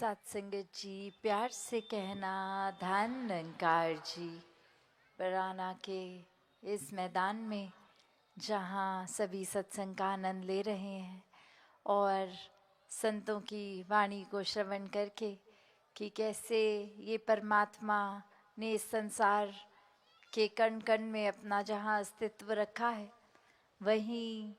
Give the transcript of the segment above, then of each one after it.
सत्संगत जी, प्यार से कहना धन निरंकार जी। बराना के इस मैदान में जहाँ सभी सत्संग का आनंद ले रहे हैं और संतों की वाणी को श्रवण करके कि कैसे ये परमात्मा ने इस संसार के कण कण में अपना जहाँ अस्तित्व रखा है, वहीं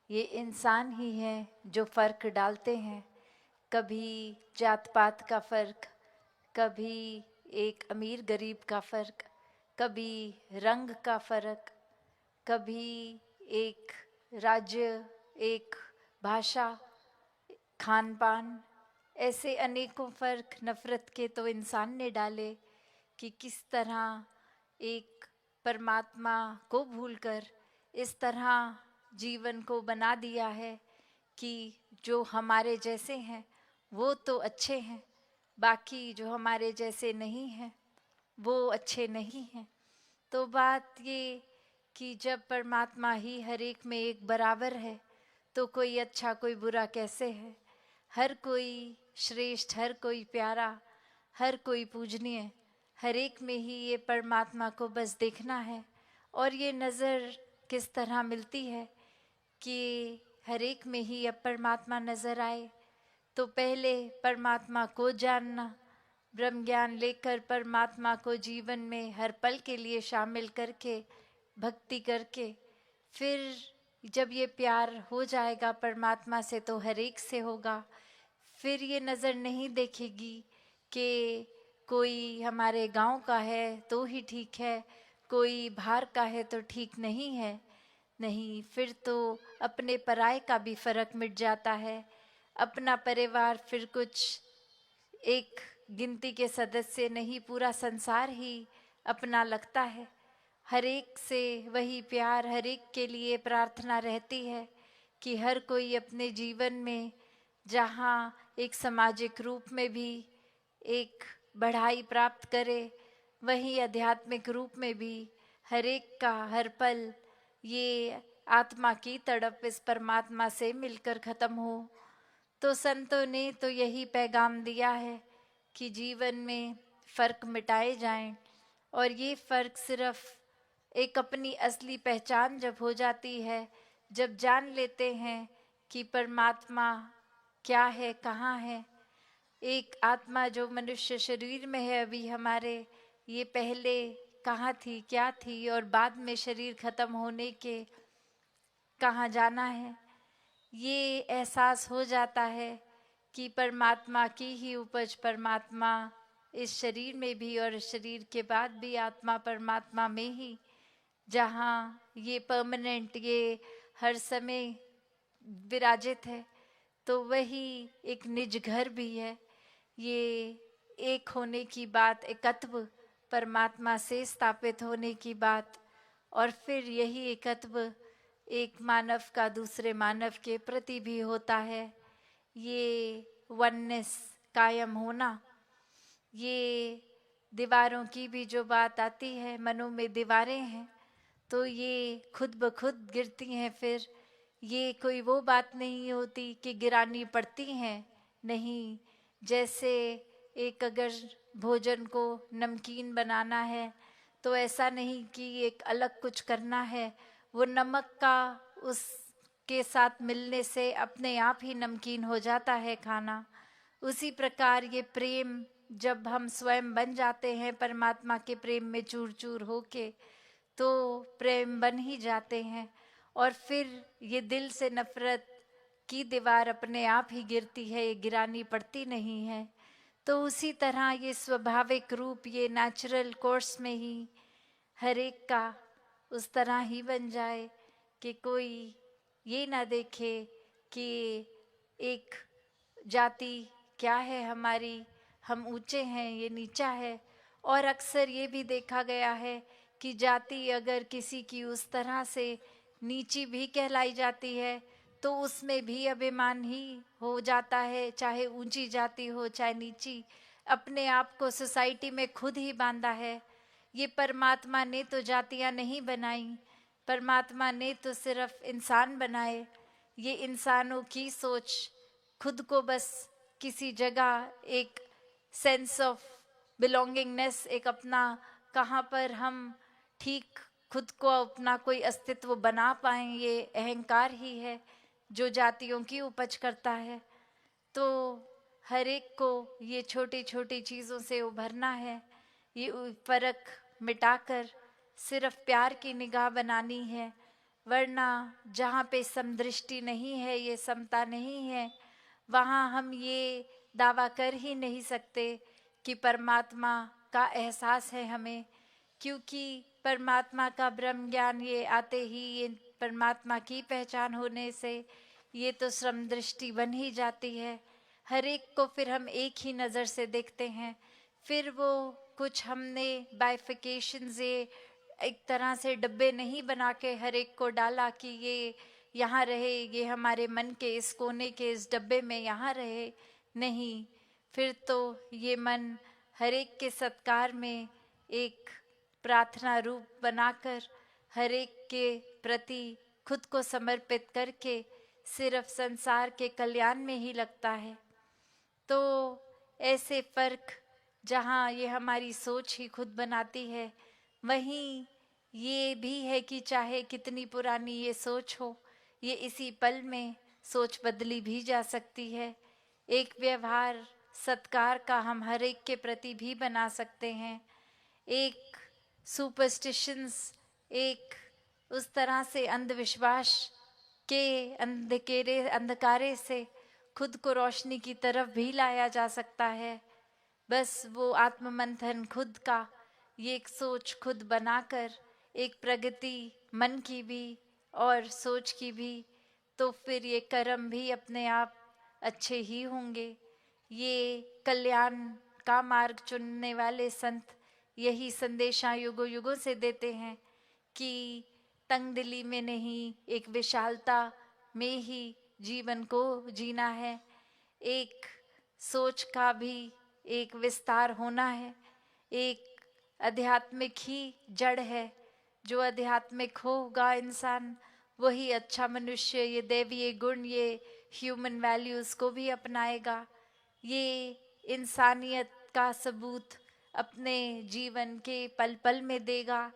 ये इंसान ही हैं जो फ़र्क डालते हैं। कभी जात पात का फ़र्क, कभी एक अमीर गरीब का फ़र्क, कभी रंग का फ़र्क, कभी एक राज्य, एक भाषा, खान पान, ऐसे अनेकों फ़र्क नफ़रत के तो इंसान ने डाले कि किस तरह एक परमात्मा को भूलकर इस तरह जीवन को बना दिया है कि जो हमारे जैसे हैं वो तो अच्छे हैं, बाकी जो हमारे जैसे नहीं हैं वो अच्छे नहीं हैं। तो बात ये कि जब परमात्मा ही हर एक में एक बराबर है तो कोई अच्छा कोई बुरा कैसे है। हर कोई श्रेष्ठ, हर कोई प्यारा, हर कोई पूजनीय, हर एक में ही ये परमात्मा को बस देखना है। और ये नज़र किस तरह मिलती है कि हर एक में ही अब परमात्मा नज़र आए। तो पहले परमात्मा को जानना, ब्रह्म ज्ञान लेकर परमात्मा को जीवन में हर पल के लिए शामिल करके भक्ति करके फिर जब ये प्यार हो जाएगा परमात्मा से तो हर एक से होगा। फिर ये नज़र नहीं देखेगी कि कोई हमारे गांव का है तो ही ठीक है, कोई बाहर का है तो ठीक नहीं है। नहीं, फिर तो अपने पराये का भी फ़र्क मिट जाता है। अपना परिवार फिर कुछ एक गिनती के सदस्य नहीं, पूरा संसार ही अपना लगता है। हर एक से वही प्यार, हर एक के लिए प्रार्थना रहती है कि हर कोई अपने जीवन में जहाँ एक सामाजिक रूप में भी एक बढ़ाई प्राप्त करे, वहीं आध्यात्मिक रूप में भी हर एक का हर पल ये आत्मा की तड़प इस परमात्मा से मिलकर ख़त्म हो। तो संतों ने तो यही पैगाम दिया है कि जीवन में फ़र्क मिटाए जाएं। और ये फ़र्क सिर्फ एक अपनी असली पहचान जब हो जाती है, जब जान लेते हैं कि परमात्मा क्या है, कहाँ है। एक आत्मा जो मनुष्य शरीर में है अभी हमारे, ये पहले कहाँ थी, क्या थी, और बाद में शरीर ख़त्म होने के कहाँ जाना है। ये एहसास हो जाता है कि परमात्मा की ही उपज परमात्मा इस शरीर में भी और शरीर के बाद भी आत्मा परमात्मा में ही, जहाँ ये परमानेंट, ये हर समय विराजित है। तो वही एक निज घर भी है। ये एक होने की बात, एकत्व परमात्मा से स्थापित होने की बात, और फिर यही एकत्व एक मानव का दूसरे मानव के प्रति भी होता है। ये वननेस कायम होना, ये दीवारों की भी जो बात आती है, मनों में दीवारें हैं तो ये खुद ब खुद गिरती हैं। फिर ये कोई वो बात नहीं होती कि गिरानी पड़ती हैं, नहीं। जैसे एक अगर भोजन को नमकीन बनाना है तो ऐसा नहीं कि एक अलग कुछ करना है, वो नमक का उसके साथ मिलने से अपने आप ही नमकीन हो जाता है खाना। उसी प्रकार ये प्रेम जब हम स्वयं बन जाते हैं परमात्मा के प्रेम में चूर चूर होके, तो प्रेम बन ही जाते हैं। और फिर ये दिल से नफ़रत की दीवार अपने आप ही गिरती है, ये गिरानी पड़ती नहीं है। तो उसी तरह ये स्वाभाविक रूप, ये नेचुरल कोर्स में ही हर एक का उस तरह ही बन जाए कि कोई ये ना देखे कि एक जाति क्या है हमारी, हम ऊंचे हैं, ये नीचा है। और अक्सर ये भी देखा गया है कि जाति अगर किसी की उस तरह से नीची भी कहलाई जाती है तो उसमें भी अभिमान ही हो जाता है, चाहे ऊंची जाति हो चाहे नीची। अपने आप को सोसाइटी में खुद ही बांधा है। ये परमात्मा ने तो जातियां नहीं बनाई, परमात्मा ने तो सिर्फ इंसान बनाए। ये इंसानों की सोच खुद को बस किसी जगह एक सेंस ऑफ बिलोंगिंगनेस, एक अपना कहाँ पर हम ठीक खुद को अपना कोई अस्तित्व बना पाएं, ये अहंकार ही है जो जातियों की उपज करता है। तो हर एक को ये छोटी छोटी चीज़ों से उभरना है, ये फर्क मिटाकर सिर्फ प्यार की निगाह बनानी है। वरना जहाँ पे समदृष्टि नहीं है, ये समता नहीं है, वहाँ हम ये दावा कर ही नहीं सकते कि परमात्मा का एहसास है हमें। क्योंकि परमात्मा का ब्रह्म ज्ञान ये आते ही, ये परमात्मा की पहचान होने से ये तो श्रम दृष्टि बन ही जाती है। हर एक को फिर हम एक ही नज़र से देखते हैं। फिर वो कुछ हमने बाइफिकेशंस, ये एक तरह से डब्बे नहीं बना के हर एक को डाला कि ये यहाँ रहे, ये हमारे मन के इस कोने के इस डब्बे में यहाँ रहे। नहीं, फिर तो ये मन हर एक के सत्कार में एक प्रार्थना रूप बनाकर हर एक के प्रति खुद को समर्पित करके सिर्फ संसार के कल्याण में ही लगता है। तो ऐसे फर्क जहाँ ये हमारी सोच ही खुद बनाती है, वहीं ये भी है कि चाहे कितनी पुरानी ये सोच हो, ये इसी पल में सोच बदली भी जा सकती है। एक व्यवहार सत्कार का हम हर एक के प्रति भी बना सकते हैं। एक सुपरस्टिशंस, एक उस तरह से अंधविश्वास के अंधकारे से खुद को रोशनी की तरफ भी लाया जा सकता है। बस वो आत्ममंथन खुद का, ये एक सोच खुद बनाकर, एक प्रगति मन की भी और सोच की भी, तो फिर ये कर्म भी अपने आप अच्छे ही होंगे। ये कल्याण का मार्ग चुनने वाले संत यही संदेशा युगों युगों से देते हैं कि तंगदिली में नहीं, एक विशालता में ही जीवन को जीना है। एक सोच का भी एक विस्तार होना है। एक आध्यात्मिक ही जड़ है। जो आध्यात्मिक होगा इंसान, वही अच्छा मनुष्य, ये दैवीय गुण, ये ह्यूमन वैल्यूज़ को भी अपनाएगा। ये इंसानियत का सबूत अपने जीवन के पल पल में देगा,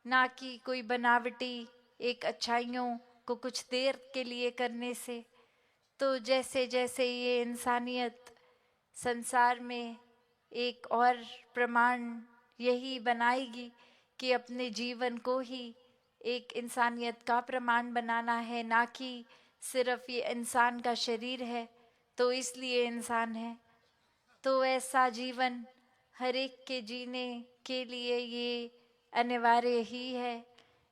ना कि कोई बनावटी एक अच्छाइयों को कुछ देर के लिए करने से। तो जैसे जैसे ये इंसानियत संसार में एक और प्रमाण यही बनाएगी कि अपने जीवन को ही एक इंसानियत का प्रमाण बनाना है, ना कि सिर्फ ये इंसान का शरीर है तो इसलिए इंसान है। तो ऐसा जीवन हर एक के जीने के लिए ये अनिवार्य ही है,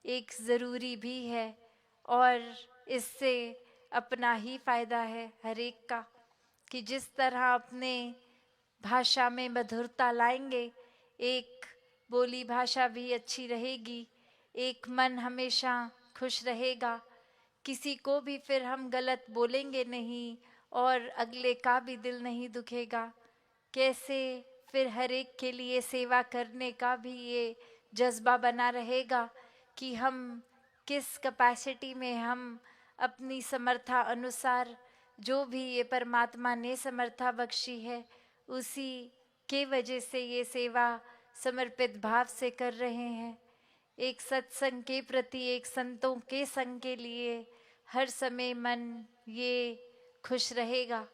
एक ज़रूरी भी है, और इससे अपना ही फ़ायदा है हर एक का। कि जिस तरह अपने भाषा में मधुरता लाएंगे, एक बोली भाषा भी अच्छी रहेगी, एक मन हमेशा खुश रहेगा, किसी को भी फिर हम गलत बोलेंगे नहीं और अगले का भी दिल नहीं दुखेगा। कैसे फिर हर एक के लिए सेवा करने का भी ये जज्बा बना रहेगा कि हम किस कैपेसिटी में, हम अपनी समर्था अनुसार जो भी ये परमात्मा ने समर्था बख्शी है, उसी के वजह से ये सेवा समर्पित भाव से कर रहे हैं। एक सत्संग के प्रति, एक संतों के संग के लिए हर समय मन ये खुश रहेगा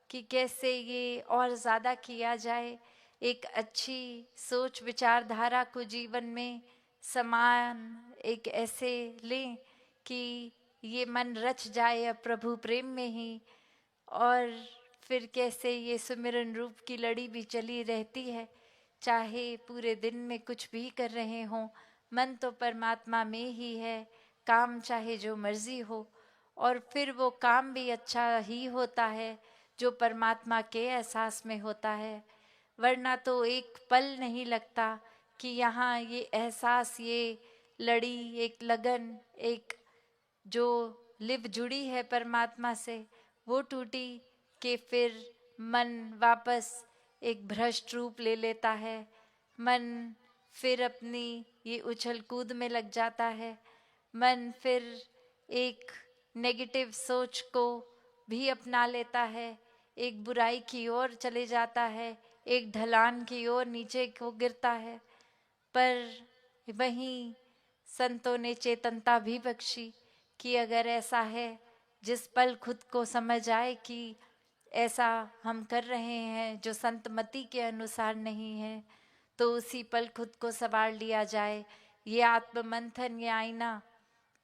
कि कैसे ये और ज़्यादा किया जाए। एक अच्छी सोच विचारधारा को जीवन में समान एक ऐसे लें कि ये मन रच जाए अब प्रभु प्रेम में ही। और फिर कैसे ये सुमिरन रूप की लड़ी भी चली रहती है, चाहे पूरे दिन में कुछ भी कर रहे हों, मन तो परमात्मा में ही है, काम चाहे जो मर्जी हो। और फिर वो काम भी अच्छा ही होता है जो परमात्मा के एहसास में होता है। वरना तो एक पल नहीं लगता कि यहाँ ये एहसास, ये लड़ी, एक लगन, एक जो लिव जुड़ी है परमात्मा से, वो टूटी कि फिर मन वापस एक भ्रष्ट रूप ले लेता है। मन फिर अपनी ये उछल कूद में लग जाता है। मन फिर एक नेगेटिव सोच को भी अपना लेता है, एक बुराई की ओर चले जाता है, एक ढलान की ओर नीचे को गिरता है। पर वहीं संतों ने चेतनता भी बख्शी कि अगर ऐसा है, जिस पल खुद को समझ आए कि ऐसा हम कर रहे हैं जो संत मति के अनुसार नहीं है, तो उसी पल खुद को संवार लिया जाए। ये आत्ममंथन, ये आईना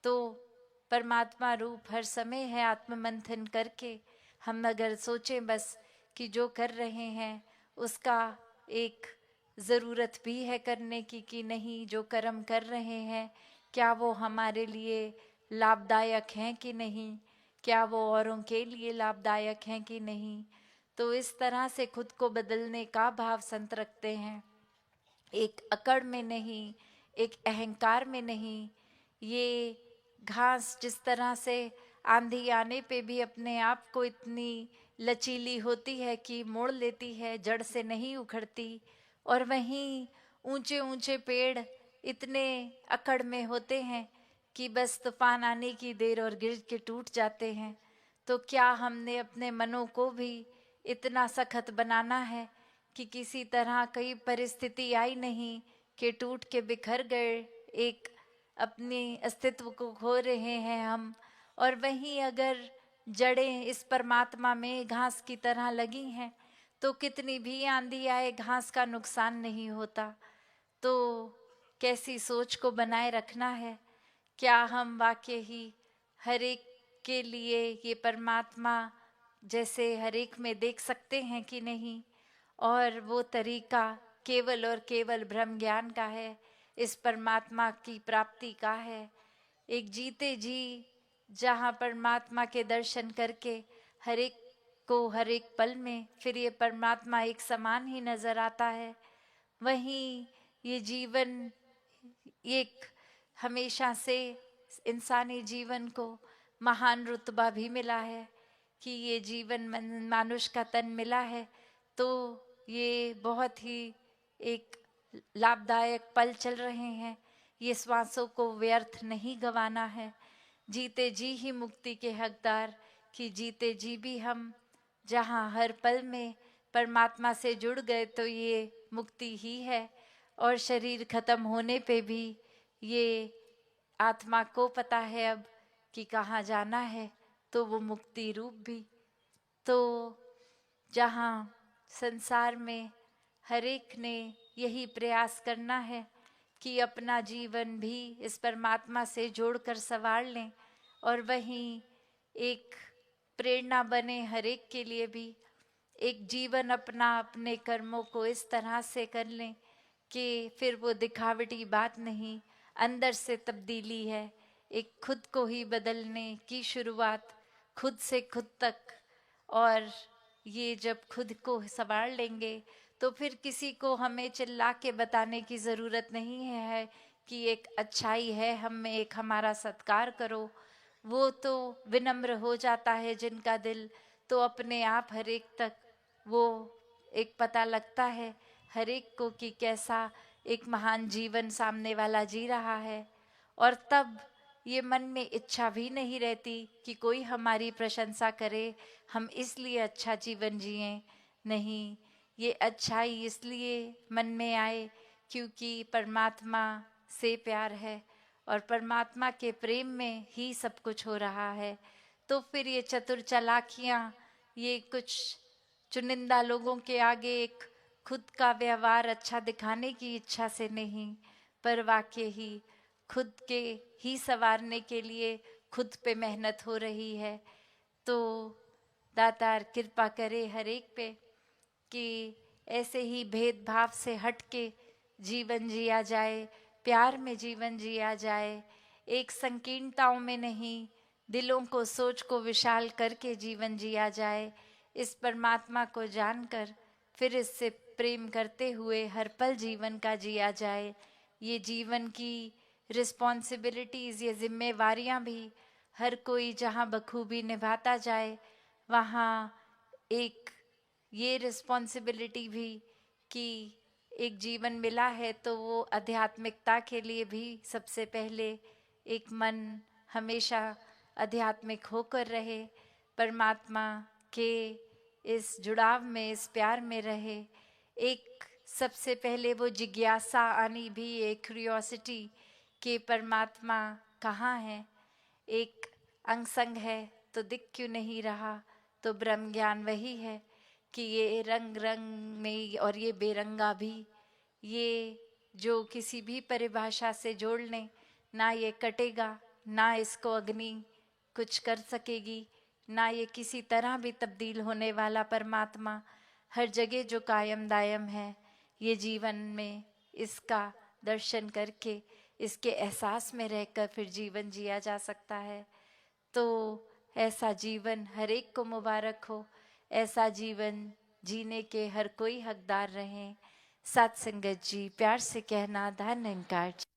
तो परमात्मा रूप हर समय है। आत्ममंथन करके हम अगर सोचें बस कि जो कर रहे हैं उसका एक ज़रूरत भी है करने की कि नहीं, जो कर्म कर रहे हैं क्या वो हमारे लिए लाभदायक हैं कि नहीं, क्या वो औरों के लिए लाभदायक हैं कि नहीं। तो इस तरह से खुद को बदलने का भाव संत रखते हैं, एक अकड़ में नहीं, एक अहंकार में नहीं। ये घास जिस तरह से आंधी आने पे भी अपने आप को इतनी लचीली होती है कि मोड़ लेती है, जड़ से नहीं उखड़ती, और वहीं ऊंचे ऊंचे पेड़ इतने अकड़ में होते हैं कि बस तूफान आने की देर और गिर के टूट जाते हैं। तो क्या हमने अपने मनों को भी इतना सख्त बनाना है कि किसी तरह कई परिस्थिति आई नहीं कि टूट के बिखर गए, एक अपने अस्तित्व को खो रहे हैं हम। और वहीं अगर जड़ें इस परमात्मा में घास की तरह लगी हैं तो कितनी भी आंधी आए घास का नुकसान नहीं होता। तो कैसी सोच को बनाए रखना है, क्या हम वाकई ही हर एक के लिए ये परमात्मा जैसे हर एक में देख सकते हैं कि नहीं, और वो तरीका केवल और केवल ब्रह्म ज्ञान का है, इस परमात्मा की प्राप्ति का है। एक जीते जी जहाँ परमात्मा के दर्शन करके हर एक को हर एक पल में फिर ये परमात्मा एक समान ही नजर आता है। वहीं ये जीवन एक हमेशा से इंसानी जीवन को महान रुतबा भी मिला है कि ये जीवन मानुष का तन मिला है, तो ये बहुत ही एक लाभदायक पल चल रहे हैं। ये श्वासों को व्यर्थ नहीं गंवाना है, जीते जी ही मुक्ति के हकदार, कि जीते जी भी हम जहाँ हर पल में परमात्मा से जुड़ गए तो ये मुक्ति ही है। और शरीर खत्म होने पे भी ये आत्मा को पता है अब कि कहाँ जाना है, तो वो मुक्ति रूप भी। तो जहाँ संसार में हर एक ने यही प्रयास करना है कि अपना जीवन भी इस परमात्मा से जोड़कर संवार लें, और वहीं एक प्रेरणा बने हर एक के लिए भी, एक जीवन अपना अपने कर्मों को इस तरह से कर लें कि फिर वो दिखावटी बात नहीं, अंदर से तब्दीली है। एक खुद को ही बदलने की शुरुआत खुद से खुद तक, और ये जब खुद को संभाल लेंगे तो फिर किसी को हमें चिल्ला के बताने की ज़रूरत नहीं है कि एक अच्छाई है हम में, एक हमारा सत्कार करो। वो तो विनम्र हो जाता है जिनका दिल, तो अपने आप हर एक तक वो एक पता लगता है हर एक को कि कैसा एक महान जीवन सामने वाला जी रहा है। और तब ये मन में इच्छा भी नहीं रहती कि कोई हमारी प्रशंसा करे, हम इसलिए अच्छा जीवन जिएं। नहीं, ये अच्छाई इसलिए मन में आए क्योंकि परमात्मा से प्यार है और परमात्मा के प्रेम में ही सब कुछ हो रहा है। तो फिर ये चतुर चालाकियाँ, ये कुछ चुनिंदा लोगों के आगे एक खुद का व्यवहार अच्छा दिखाने की इच्छा से नहीं, पर वाकई ही खुद के ही संवारने के लिए खुद पे मेहनत हो रही है। तो दातार कृपा करे हर एक पे कि ऐसे ही भेदभाव से हट के जीवन जिया जाए, प्यार में जीवन जिया जाए, एक संकीर्णताओं में नहीं, दिलों को सोच को विशाल करके जीवन जिया जाए। इस परमात्मा को जानकर फिर इससे प्रेम करते हुए हर पल जीवन का जिया जाए। ये जीवन की रिस्पॉन्सिबिलिटीज़, ये जिम्मेवारियाँ भी हर कोई जहाँ बखूबी निभाता जाए, वहाँ एक ये रिस्पॉन्सिबिलिटी भी कि एक जीवन मिला है तो वो आध्यात्मिकता के लिए भी सबसे पहले एक मन हमेशा आध्यात्मिक होकर रहे, परमात्मा के इस जुड़ाव में, इस प्यार में रहे। एक सबसे पहले वो जिज्ञासा आनी भी, एक क्यूरियोसिटी कि परमात्मा कहाँ है। एक अंग संग है तो दिख क्यों नहीं रहा, तो ब्रह्म ज्ञान वही है कि ये रंग रंग में और ये बेरंगा भी, ये जो किसी भी परिभाषा से जोड़ लें ना ये कटेगा, ना इसको अग्नि कुछ कर सकेगी, ना ये किसी तरह भी तब्दील होने वाला परमात्मा हर जगह जो कायम दायम है। ये जीवन में इसका दर्शन करके, इसके एहसास में रहकर फिर जीवन जिया जा सकता है। तो ऐसा जीवन हर एक को मुबारक हो, ऐसा जीवन जीने के हर कोई हकदार रहें। सत्संगत जी, प्यार से कहना, धन निरंकार जी।